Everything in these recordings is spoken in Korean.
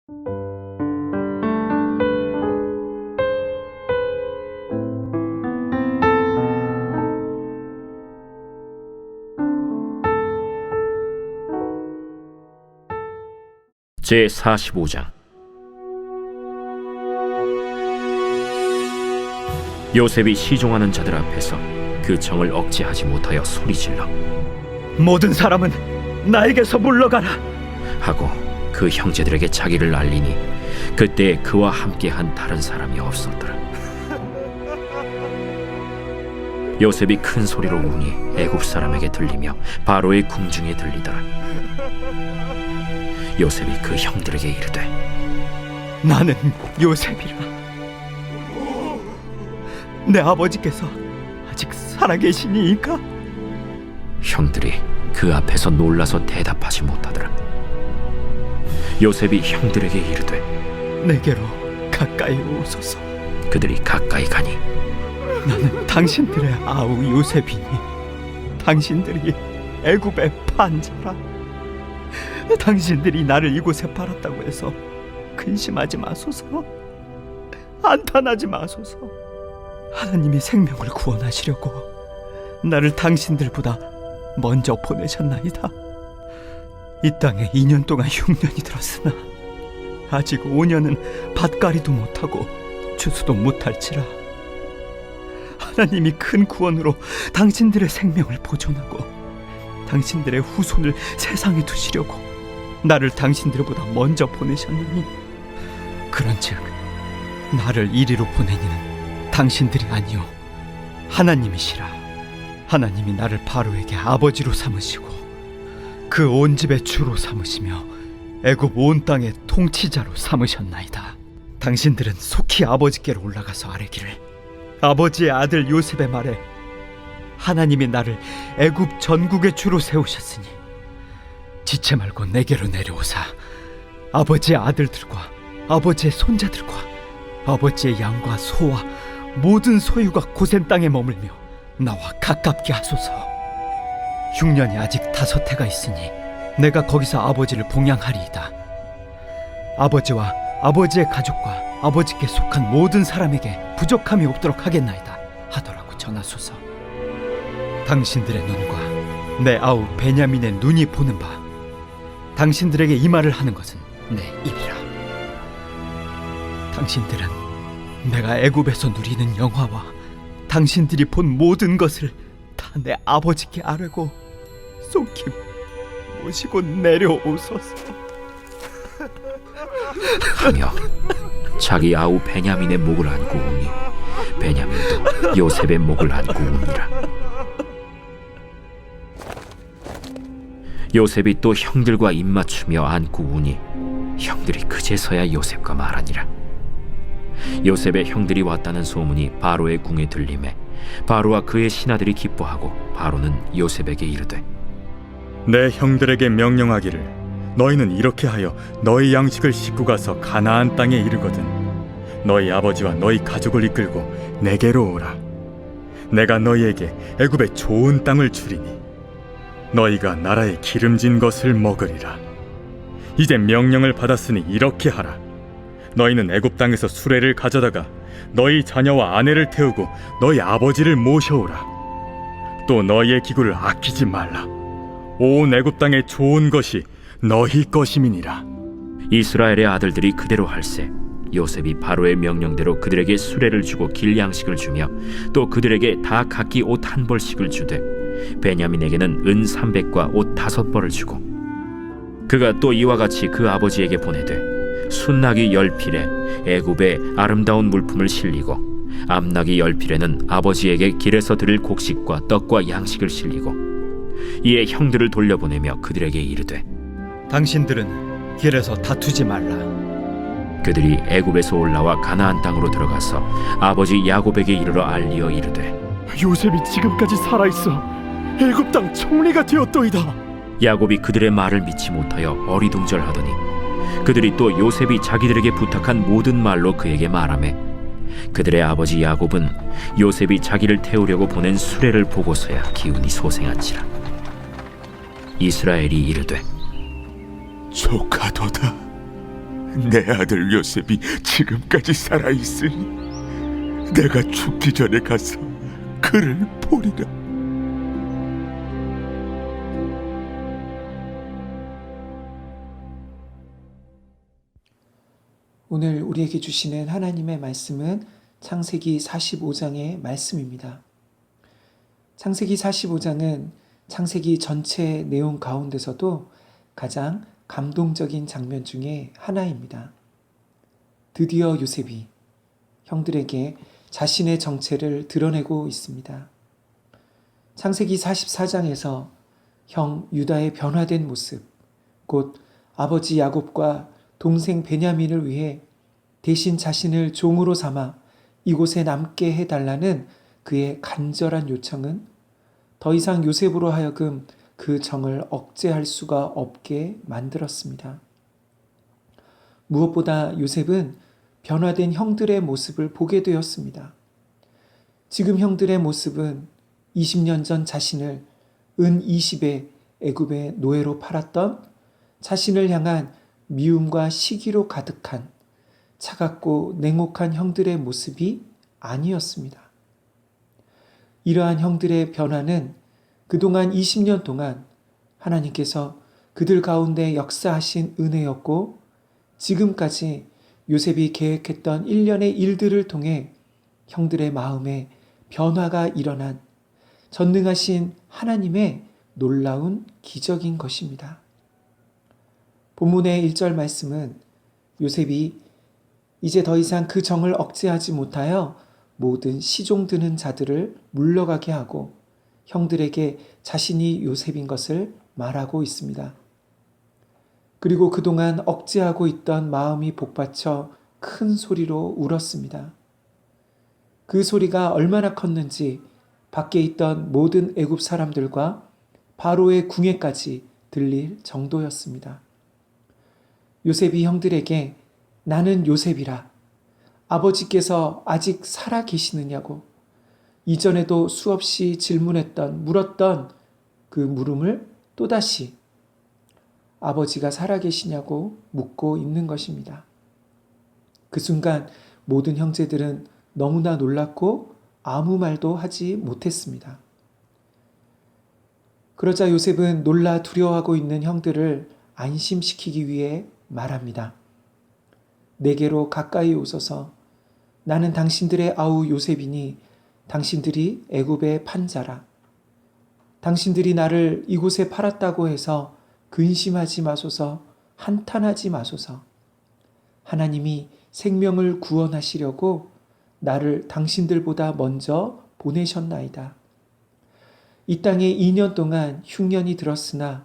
제45장. 요셉이 시종하는 자들 앞에서 그 정을 억제하지 못하여 소리질러 모든 사람은 나에게서 물러가라 하고 그 형제들에게 자기를 알리니 그때 그와 함께한 다른 사람이 없었더라. 요셉이 큰 소리로 우니 애굽 사람에게 들리며 바로의 궁중에 들리더라. 요셉이 그 형들에게 이르되 나는 요셉이라. 내 아버지께서 아직 살아계시니이까? 형들이 그 앞에서 놀라서 대답하지 못하더라. 요셉이 형들에게 이르되 내게로 가까이 오소서. 그들이 가까이 가니 나는 당신들의 아우 요셉이니 당신들이 애굽의 판자라. 당신들이 나를 이곳에 팔았다고 해서 근심하지 마소서. 안탄하지 마소서. 하나님이 생명을 구원하시려고 나를 당신들보다 먼저 보내셨나이다. 이 땅에 2년 동안 흉년이 들었으나 아직 5년은 밭갈이도 못하고 추수도 못할지라. 하나님이 큰 구원으로 당신들의 생명을 보존하고 당신들의 후손을 세상에 두시려고 나를 당신들보다 먼저 보내셨느니, 그런즉 나를 이리로 보내니는 당신들이 아니요 하나님이시라. 하나님이 나를 바로에게 아버지로 삼으시고 그 온 집의 주로 삼으시며 애굽 온 땅의 통치자로 삼으셨나이다. 당신들은 속히 아버지께로 올라가서 아뢰기를, 아버지의 아들 요셉의 말에 하나님이 나를 애굽 전국의 주로 세우셨으니 지체 말고 내게로 내려오사 아버지의 아들들과 아버지의 손자들과 아버지의 양과 소와 모든 소유가 고센 땅에 머물며 나와 가깝게 하소서. 흉년이 아직 5해가 있으니 내가 거기서 아버지를 봉양하리이다. 아버지와 아버지의 가족과 아버지께 속한 모든 사람에게 부족함이 없도록 하겠나이다 하더라고 전하소서. 당신들의 눈과 내 아우 베냐민의 눈이 보는 바 당신들에게 이 말을 하는 것은 내 입이라. 당신들은 내가 애굽에서 누리는 영화와 당신들이 본 모든 것을 다 내 아버지께 아뢰고 속히 모시고 내려오소서 하며 자기 아우 베냐민의 목을 안고 우니 베냐민도 요셉의 목을 안고 우니라. 요셉이 또 형들과 입맞추며 안고 우니 형들이 그제서야 요셉과 말하니라. 요셉의 형들이 왔다는 소문이 바로의 궁에 들리매 바로와 그의 신하들이 기뻐하고 바로는 요셉에게 이르되, 내 형들에게 명령하기를 너희는 이렇게 하여 너희 양식을 싣고 가서 가나안 땅에 이르거든 너희 아버지와 너희 가족을 이끌고 내게로 오라. 내가 너희에게 애굽의 좋은 땅을 주리니 너희가 나라의 기름진 것을 먹으리라. 이제 명령을 받았으니 이렇게 하라. 너희는 애굽 땅에서 수레를 가져다가 너희 자녀와 아내를 태우고 너희 아버지를 모셔오라. 또 너희의 기구를 아끼지 말라. 온 애굽 땅의 좋은 것이 너희 것임이니라. 이스라엘의 아들들이 그대로 할세 요셉이 바로의 명령대로 그들에게 수레를 주고 길 양식을 주며 또 그들에게 다 각기 옷 1벌씩을 주되 베냐민에게는 은 300과 옷 5벌을 주고 그가 또 이와 같이 그 아버지에게 보내되 순나귀 10필에 애굽의 아름다운 물품을 실리고 암나귀 10필에는 아버지에게 길에서 드릴 곡식과 떡과 양식을 실리고 이에 형들을 돌려보내며 그들에게 이르되, 당신들은 길에서 다투지 말라. 그들이 애굽에서 올라와 가나안 땅으로 들어가서 아버지 야곱에게 이르러 알리어 이르되, 요셉이 지금까지 살아있어 애굽 땅 총리가 되었도이다. 야곱이 그들의 말을 믿지 못하여 어리둥절하더니 그들이 또 요셉이 자기들에게 부탁한 모든 말로 그에게 말하매 그들의 아버지 야곱은 요셉이 자기를 태우려고 보낸 수레를 보고서야 기운이 소생한지라. 이스라엘이 이르되, 조카도다. 내 아들 요셉이 지금까지 살아있으니 내가 죽기 전에 가서 그를 보리라. 오늘 우리에게 주시는 하나님의 말씀은 창세기 45장의 말씀입니다. 창세기 45장은 창세기 전체 내용 가운데서도 가장 감동적인 장면 중에 하나입니다. 드디어 요셉이 형들에게 자신의 정체를 드러내고 있습니다. 창세기 44장에서 형 유다의 변화된 모습, 곧 아버지 야곱과 동생 베냐민을 위해 대신 자신을 종으로 삼아 이곳에 남게 해달라는 그의 간절한 요청은 더 이상 요셉으로 하여금 그 정을 억제할 수가 없게 만들었습니다. 무엇보다 요셉은 변화된 형들의 모습을 보게 되었습니다. 지금 형들의 모습은 20년 전 자신을 은 20에 애굽의 노예로 팔았던 자신을 향한 미움과 시기로 가득한 차갑고 냉혹한 형들의 모습이 아니었습니다. 이러한 형들의 변화는 그동안 20년 동안 하나님께서 그들 가운데 역사하신 은혜였고 지금까지 요셉이 계획했던 일련의 일들을 통해 형들의 마음에 변화가 일어난 전능하신 하나님의 놀라운 기적인 것입니다. 본문의 1절 말씀은 요셉이 이제 더 이상 그 정을 억제하지 못하여 모든 시종 드는 자들을 물러가게 하고 형들에게 자신이 요셉인 것을 말하고 있습니다. 그리고 그동안 억제하고 있던 마음이 복받쳐 큰 소리로 울었습니다. 그 소리가 얼마나 컸는지 밖에 있던 모든 애굽 사람들과 바로의 궁예까지 들릴 정도였습니다. 요셉이 형들에게 나는 요셉이라 아버지께서 아직 살아 계시느냐고 이전에도 수없이 물었던 그 물음을 또다시 아버지가 살아 계시냐고 묻고 있는 것입니다. 그 순간 모든 형제들은 너무나 놀랐고 아무 말도 하지 못했습니다. 그러자 요셉은 놀라 두려워하고 있는 형들을 안심시키기 위해 말합니다. 내게로 가까이 오소서. 나는 당신들의 아우 요셉이니 당신들이 애굽의 판자라. 당신들이 나를 이곳에 팔았다고 해서 근심하지 마소서, 한탄하지 마소서. 하나님이 생명을 구원하시려고 나를 당신들보다 먼저 보내셨나이다. 이 땅에 2년 동안 흉년이 들었으나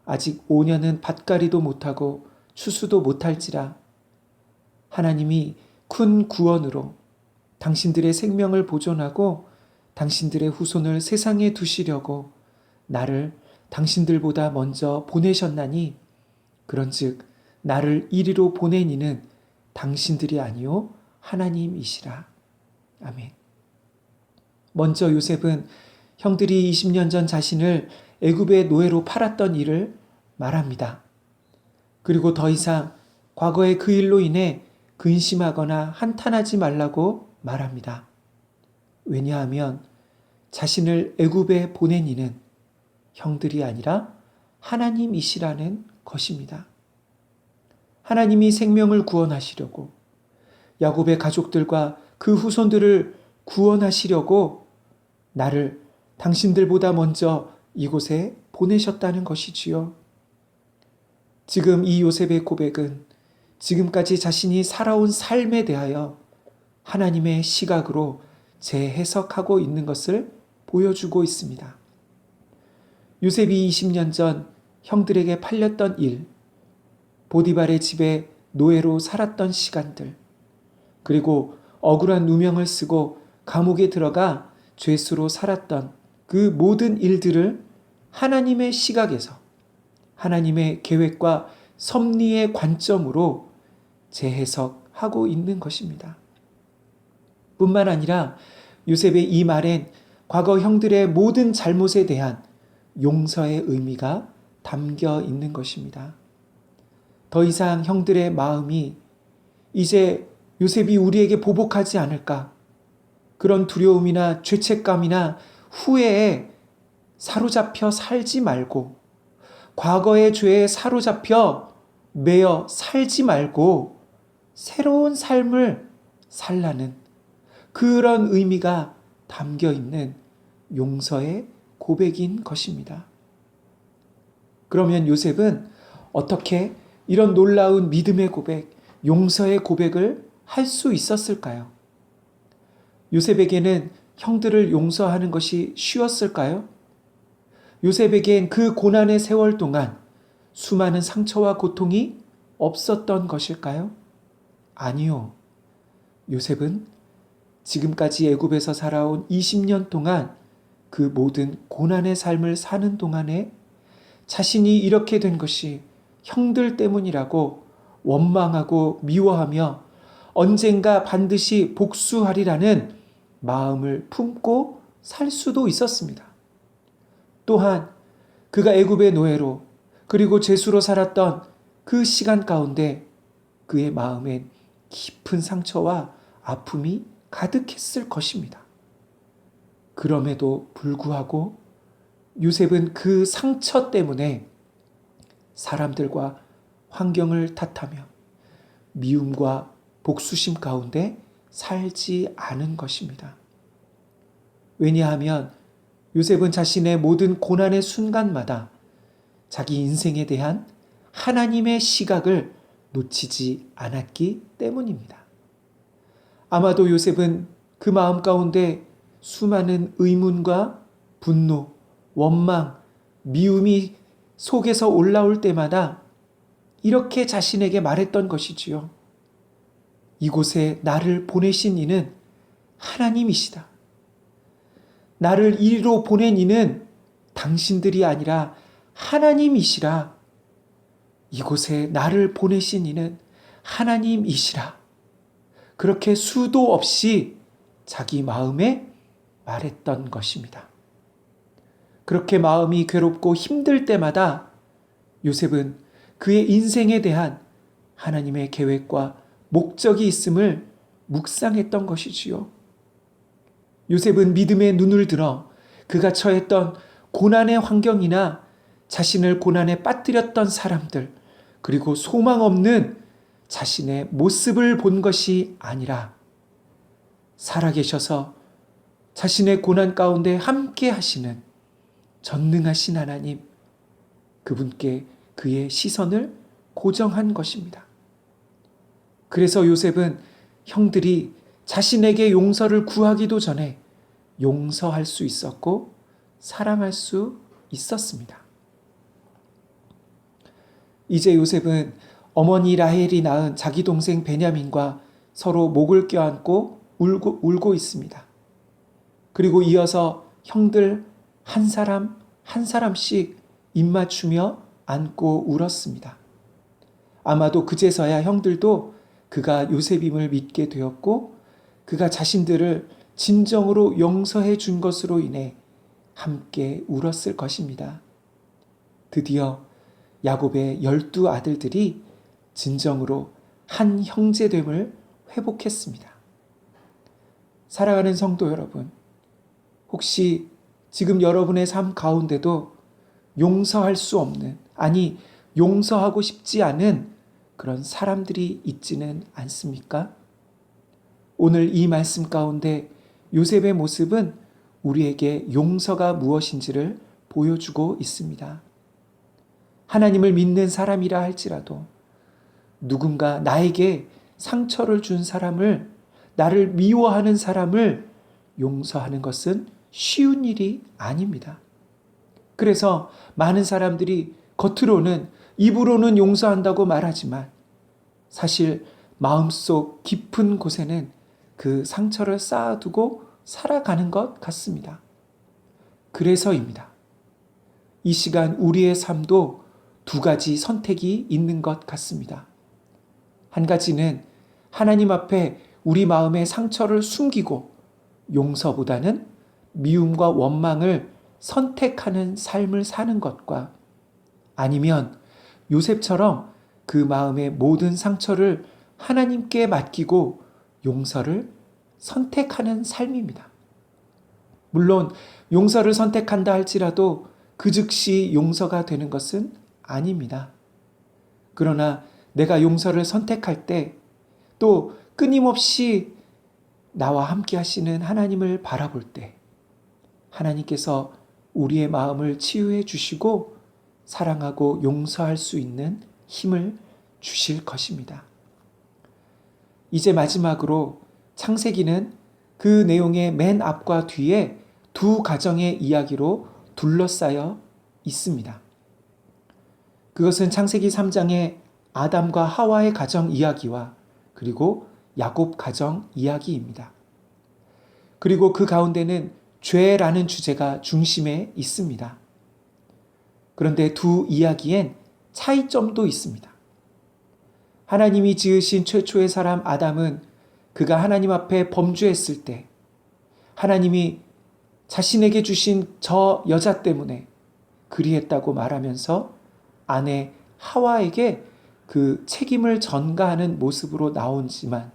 아직 5년은 밭갈이도 못하고 추수도 못할지라. 하나님이 큰 구원으로 당신들의 생명을 보존하고 당신들의 후손을 세상에 두시려고 나를 당신들보다 먼저 보내셨나니 그런즉 나를 이리로 보낸 이는 당신들이 아니요 하나님이시라. 아멘. 먼저 요셉은 형들이 20년 전 자신을 애굽의 노예로 팔았던 일을 말합니다. 그리고 더 이상 과거의 그 일로 인해 근심하거나 한탄하지 말라고 말합니다. 왜냐하면 자신을 애굽에 보낸 이는 형들이 아니라 하나님이시라는 것입니다. 하나님이 생명을 구원하시려고 야곱의 가족들과 그 후손들을 구원하시려고 나를 당신들보다 먼저 이곳에 보내셨다는 것이지요. 지금 이 요셉의 고백은 지금까지 자신이 살아온 삶에 대하여 하나님의 시각으로 재해석하고 있는 것을 보여주고 있습니다. 요셉이 20년 전 형들에게 팔렸던 일, 보디발의 집에 노예로 살았던 시간들, 그리고 억울한 누명을 쓰고 감옥에 들어가 죄수로 살았던 그 모든 일들을 하나님의 시각에서 하나님의 계획과 섭리의 관점으로 재해석하고 있는 것입니다. 뿐만 아니라 요셉의 이 말엔 과거 형들의 모든 잘못에 대한 용서의 의미가 담겨 있는 것입니다. 더 이상 형들의 마음이 이제 요셉이 우리에게 보복하지 않을까, 그런 두려움이나 죄책감이나 후회에 사로잡혀 살지 말고, 과거의 죄에 사로잡혀 매여 살지 말고 새로운 삶을 살라는 그런 의미가 담겨 있는 용서의 고백인 것입니다. 그러면 요셉은 어떻게 이런 놀라운 믿음의 고백, 용서의 고백을 할 수 있었을까요? 요셉에게는 형들을 용서하는 것이 쉬웠을까요? 요셉에겐 그 고난의 세월 동안 수많은 상처와 고통이 없었던 것일까요? 아니요. 요셉은 지금까지 애굽에서 살아온 20년 동안 그 모든 고난의 삶을 사는 동안에 자신이 이렇게 된 것이 형들 때문이라고 원망하고 미워하며 언젠가 반드시 복수하리라는 마음을 품고 살 수도 있었습니다. 또한 그가 애굽의 노예로 그리고 죄수로 살았던 그 시간 가운데 그의 마음엔 깊은 상처와 아픔이 가득했을 것입니다. 그럼에도 불구하고 요셉은 그 상처 때문에 사람들과 환경을 탓하며 미움과 복수심 가운데 살지 않은 것입니다. 왜냐하면 요셉은 자신의 모든 고난의 순간마다 자기 인생에 대한 하나님의 시각을 놓치지 않았기 때문입니다. 아마도 요셉은 그 마음 가운데 수많은 의문과 분노, 원망, 미움이 속에서 올라올 때마다 이렇게 자신에게 말했던 것이지요. 이곳에 나를 보내신 이는 하나님이시다. 나를 이리로 보낸 이는 당신들이 아니라 하나님이시라. 이곳에 나를 보내신 이는 하나님이시라. 그렇게 수도 없이 자기 마음에 말했던 것입니다. 그렇게 마음이 괴롭고 힘들 때마다 요셉은 그의 인생에 대한 하나님의 계획과 목적이 있음을 묵상했던 것이지요. 요셉은 믿음의 눈을 들어 그가 처했던 고난의 환경이나 자신을 고난에 빠뜨렸던 사람들, 그리고 소망 없는 자신의 모습을 본 것이 아니라 살아계셔서 자신의 고난 가운데 함께 하시는 전능하신 하나님, 그분께 그의 시선을 고정한 것입니다. 그래서 요셉은 형들이 자신에게 용서를 구하기도 전에 용서할 수 있었고 사랑할 수 있었습니다. 이제 요셉은 어머니 라헬이 낳은 자기 동생 베냐민과 서로 목을 껴안고 울고 있습니다. 그리고 이어서 형들 한 사람 한 사람씩 입맞추며 안고 울었습니다. 아마도 그제서야 형들도 그가 요셉임을 믿게 되었고 그가 자신들을 진정으로 용서해 준 것으로 인해 함께 울었을 것입니다. 드디어 야곱의 12 아들들이 진정으로 한 형제됨을 회복했습니다. 사랑하는 성도 여러분, 혹시 지금 여러분의 삶 가운데도 용서할 수 없는, 아니 용서하고 싶지 않은 그런 사람들이 있지는 않습니까? 오늘 이 말씀 가운데 요셉의 모습은 우리에게 용서가 무엇인지를 보여주고 있습니다. 하나님을 믿는 사람이라 할지라도 누군가 나에게 상처를 준 사람을, 나를 미워하는 사람을 용서하는 것은 쉬운 일이 아닙니다. 그래서 많은 사람들이 겉으로는, 입으로는 용서한다고 말하지만 사실 마음속 깊은 곳에는 그 상처를 쌓아두고 살아가는 것 같습니다. 그래서입니다. 이 시간 우리의 삶도 두 가지 선택이 있는 것 같습니다. 한 가지는 하나님 앞에 우리 마음의 상처를 숨기고 용서보다는 미움과 원망을 선택하는 삶을 사는 것과, 아니면 요셉처럼 그 마음의 모든 상처를 하나님께 맡기고 용서를 선택하는 삶입니다. 물론 용서를 선택한다 할지라도 그 즉시 용서가 되는 것은 아닙니다. 그러나 내가 용서를 선택할 때 또 끊임없이 나와 함께 하시는 하나님을 바라볼 때 하나님께서 우리의 마음을 치유해 주시고 사랑하고 용서할 수 있는 힘을 주실 것입니다. 이제 마지막으로 창세기는 그 내용의 맨 앞과 뒤에 두 가정의 이야기로 둘러싸여 있습니다. 그것은 창세기 3장의 아담과 하와의 가정 이야기와 그리고 야곱 가정 이야기입니다. 그리고 그 가운데는 죄라는 주제가 중심에 있습니다. 그런데 두 이야기엔 차이점도 있습니다. 하나님이 지으신 최초의 사람 아담은 그가 하나님 앞에 범죄했을 때 하나님이 자신에게 주신 저 여자 때문에 그리했다고 말하면서 아내 하와에게 그 책임을 전가하는 모습으로 나오지만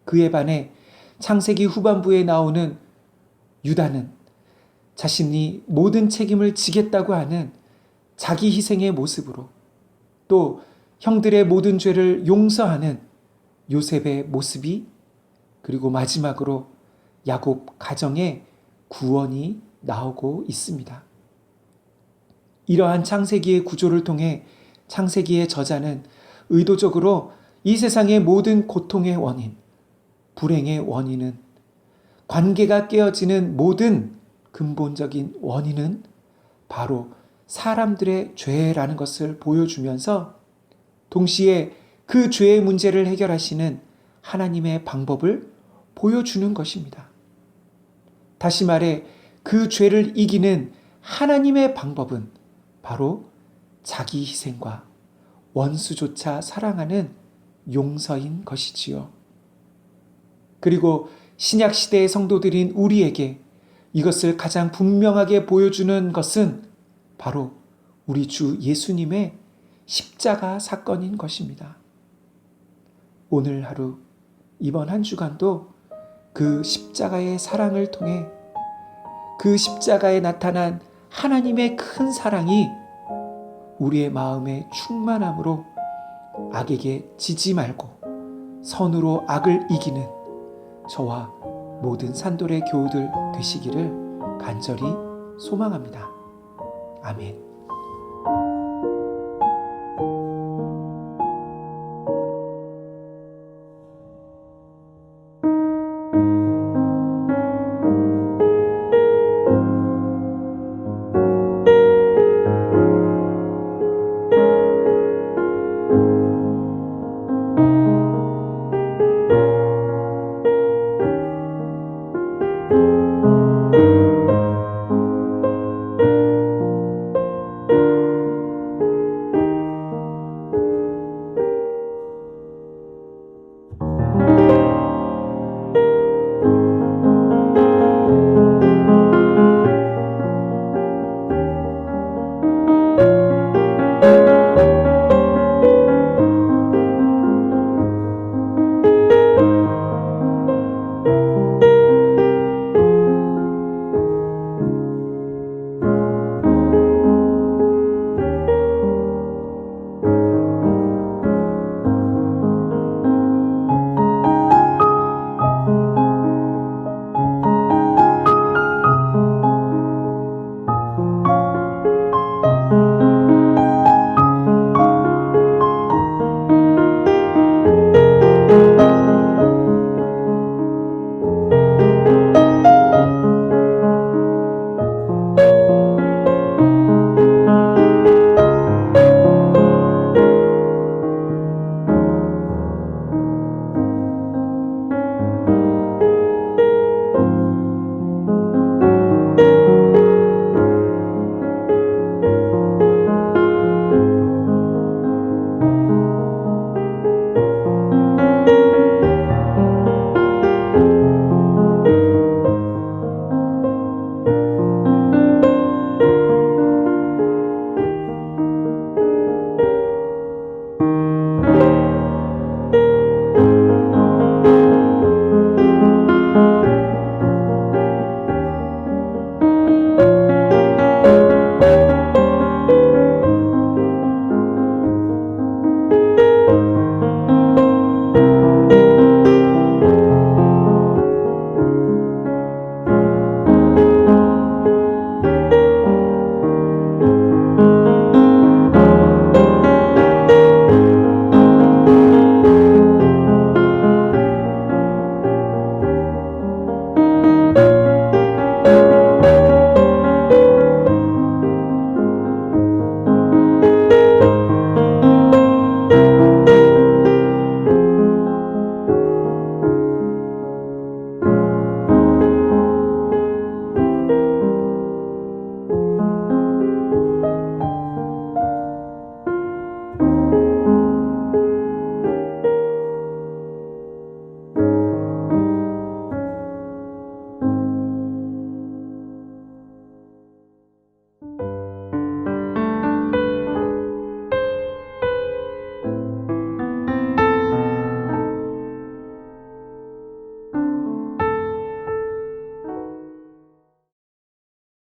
그에 반해 창세기 후반부에 나오는 유다는 자신이 모든 책임을 지겠다고 하는 자기 희생의 모습으로 또 형들의 모든 죄를 용서하는 요셉의 모습이 그리고 마지막으로 야곱 가정의 구원이 나오고 있습니다. 이러한 창세기의 구조를 통해 창세기의 저자는 의도적으로 이 세상의 모든 고통의 원인, 불행의 원인은 관계가 깨어지는 모든 근본적인 원인은 바로 사람들의 죄라는 것을 보여주면서 동시에 그 죄의 문제를 해결하시는 하나님의 방법을 보여주는 것입니다. 다시 말해 그 죄를 이기는 하나님의 방법은 바로 자기 희생과 원수조차 사랑하는 용서인 것이지요. 그리고 신약시대의 성도들인 우리에게 이것을 가장 분명하게 보여주는 것은 바로 우리 주 예수님의 십자가 사건인 것입니다. 오늘 하루, 이번 한 주간도 그 십자가의 사랑을 통해 그 십자가에 나타난 하나님의 큰 사랑이 우리의 마음의 충만함으로 악에게 지지 말고 선으로 악을 이기는 저와 모든 산돌의 교우들 되시기를 간절히 소망합니다. 아멘.